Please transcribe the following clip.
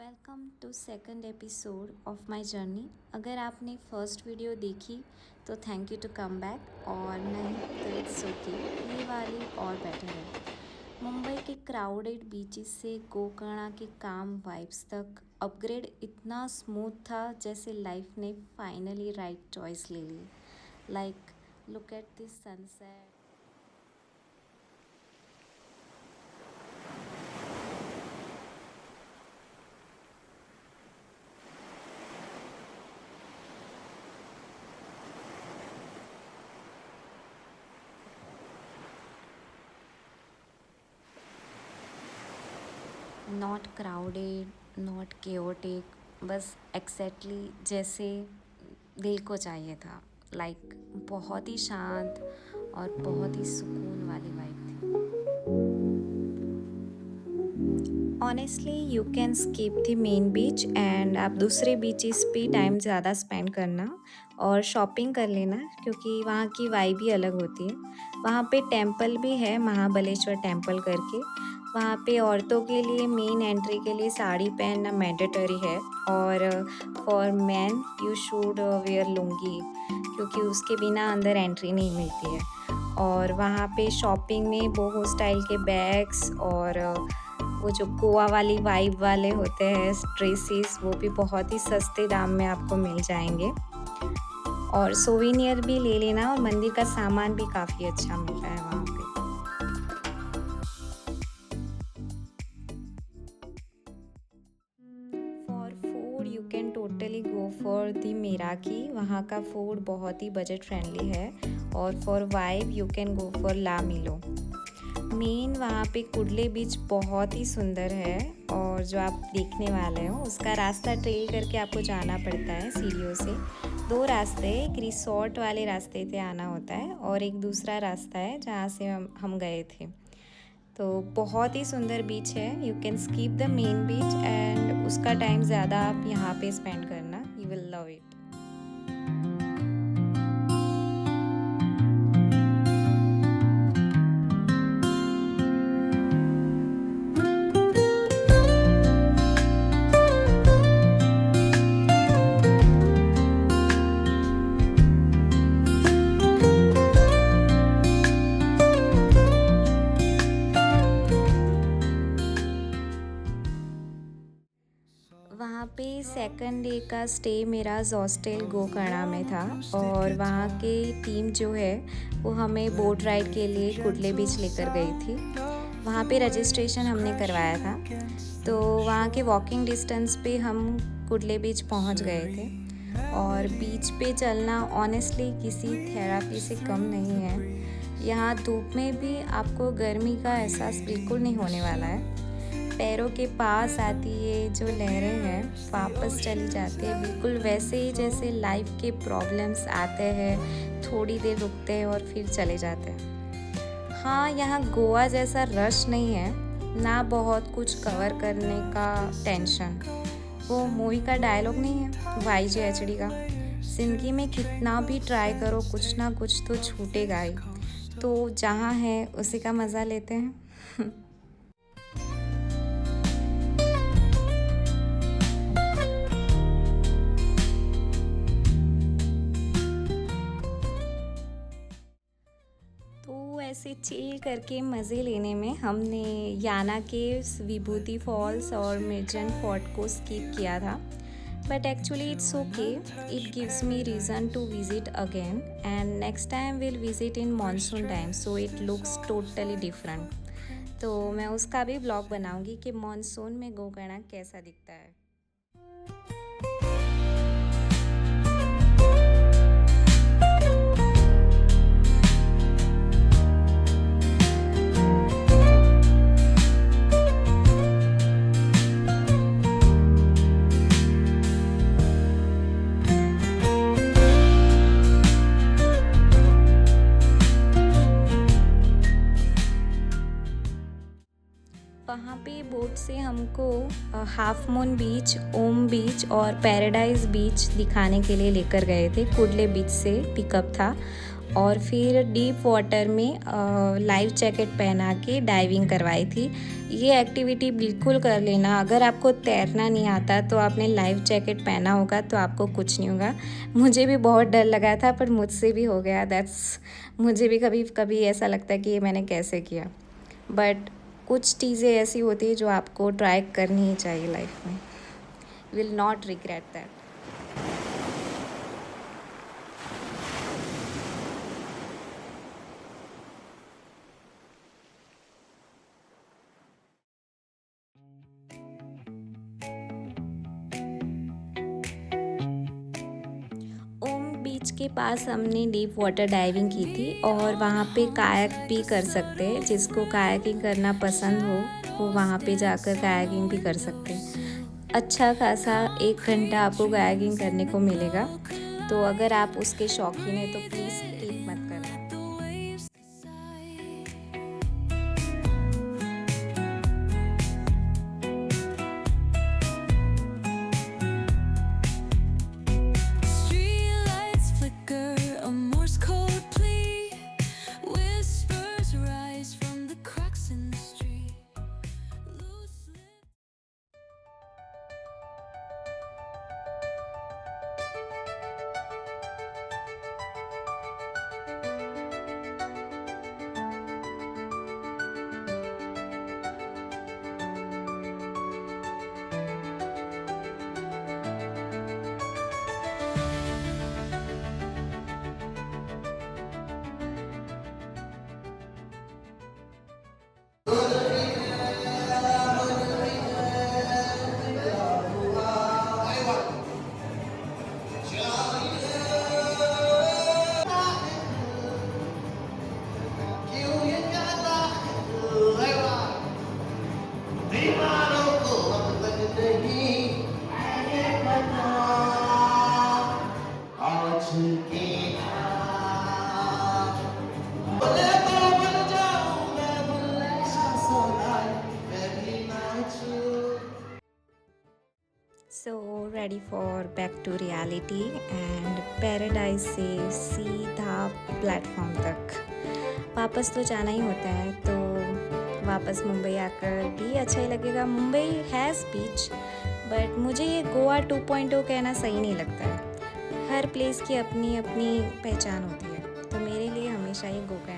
Welcome to second episode of my journey. अगर आपने first video देखी तो thank you to come back, और नहीं तो इट्स ओके, ये वाली और बेटर है। मुंबई के क्राउडेड बीचेस से गोकर्णा के काम वाइब्स तक अपग्रेड इतना स्मूथ था जैसे लाइफ ने फाइनली राइट चॉइस ले ली। Like look at this sunset. Not crowded, not chaotic, बस एक्जैक्टली जैसे दिल को चाहिए था। लाइक बहुत ही शांत और बहुत ही सुकून वाली वाइब थी। Honestly you can skip the main beach and आप दूसरे बीचेस पे टाइम ज़्यादा स्पेंड करना और शॉपिंग कर लेना, क्योंकि वहाँ की वाइब ही अलग होती है। वहाँ पे टेंपल भी है, महाबलेश्वर टेंपल करके। वहाँ पे औरतों के लिए मेन एंट्री के लिए साड़ी पहनना मैंडेटरी है, और for man you should wear lungi, क्योंकि उसके बिना अंदर एंट्री नहीं मिलती है। और वहाँ पे शॉपिंग में बोहो स्टाइल के बैग्स और वो जो गोवा वाली वाइब वाले होते हैं ड्रेसेस, वो भी बहुत ही सस्ते दाम में आपको मिल जाएंगे। और सोवेनियर भी ले लेना, और मंदिर का सामान भी काफ़ी अच्छा मिलता है वहाँ पे। For food you can totally go for the Meraki, वहाँ का फूड बहुत ही बजट फ्रेंडली है। और for vibe you can go for La Milo. मेन वहाँ पे कुडले बीच बहुत ही सुंदर है, और जो आप देखने वाले हो उसका रास्ता ट्रेल करके आपको जाना पड़ता है सीढ़ियों से। दो रास्ते, एक रिसोर्ट वाले रास्ते से आना होता है और एक दूसरा रास्ता है जहाँ से हम गए थे। तो बहुत ही सुंदर बीच है। You can skip the main beach and उसका टाइम ज़्यादा आप यहाँ पे स्पेंड करना, यू विल लव इट। वहाँ पे सेकंड डे का स्टे मेरा हॉस्टल गोकर्णा में था, और वहाँ के टीम जो है वो हमें बोट राइड के लिए कुडले बीच लेकर गई थी। वहाँ पे रजिस्ट्रेशन हमने करवाया था, तो वहाँ के वॉकिंग डिस्टेंस पे हम कुडले बीच पहुँच गए थे। और बीच पे चलना ऑनेस्टली किसी थेरापी से कम नहीं है। यहाँ धूप में भी आपको गर्मी का एहसास बिल्कुल नहीं होने वाला है। पैरों के पास आती है जो लहरें हैं, वापस चली जाती है, बिल्कुल वैसे ही जैसे लाइफ के प्रॉब्लम्स आते हैं, थोड़ी देर रुकते हैं और फिर चले जाते हैं। हाँ, यहाँ गोवा जैसा रश नहीं है, ना बहुत कुछ कवर करने का टेंशन। वो मूवी का डायलॉग नहीं है YGHD का, जिंदगी में कितना भी ट्राई करो कुछ ना कुछ तो छूटेगा ही। तो जहाँ है उसी का मज़ा लेते हैं। तो ऐसे चिल करके मज़े लेने में हमने याना केव्स, विभूति फॉल्स और मिर्जन फोर्ट को स्किप किया था। But actually it's okay, it gives me reason to visit again, and next time will visit in monsoon time, so it looks totally different. तो मैं उसका भी ब्लॉग बनाऊंगी कि मानसून में गोकर्णा कैसा दिखता है। वहाँ पे बोट से हमको हाफ मून बीच, ओम बीच और पैराडाइज बीच दिखाने के लिए लेकर गए थे। कुडले बीच से पिकअप था, और फिर डीप वाटर में लाइफ जैकेट पहना के डाइविंग करवाई थी। ये एक्टिविटी बिल्कुल कर लेना। अगर आपको तैरना नहीं आता तो आपने लाइफ जैकेट पहना होगा तो आपको कुछ नहीं होगा। मुझे भी बहुत डर लगा था पर मुझसे भी हो गया। मुझे भी कभी कभी ऐसा लगता है कि ये मैंने कैसे किया। बट कुछ चीज़ें ऐसी होती है जो आपको ट्राई करनी ही चाहिए लाइफ में। Will not regret that. Om beach के पास हमने डीप वाटर डाइविंग की थी और वहाँ पे कायाक भी कर सकते हैं। जिसको कायाकिंग करना पसंद हो वो वहाँ पे जाकर कायाकिंग भी कर सकते हैं। अच्छा खासा 1 घंटा आपको कायाकिंग करने को मिलेगा। तो अगर आप उसके शौकीन हैं तो प्लीज़ स्किप मत करना। Streetlights flicker, a Morse code plea. Whispers rise from the cracks in the street. Loose lips. So ready for back to reality and paradise से सीधा प्लेटफॉर्म तक वापस तो जाना ही होता है। तो वापस मुंबई आकर भी अच्छा ही लगेगा। मुंबई हैज़ बीच बट मुझे ये गोवा 2.0 कहना सही नहीं लगता है। हर प्लेस की अपनी अपनी पहचान होती है। तो मेरे लिए हमेशा ये गोवा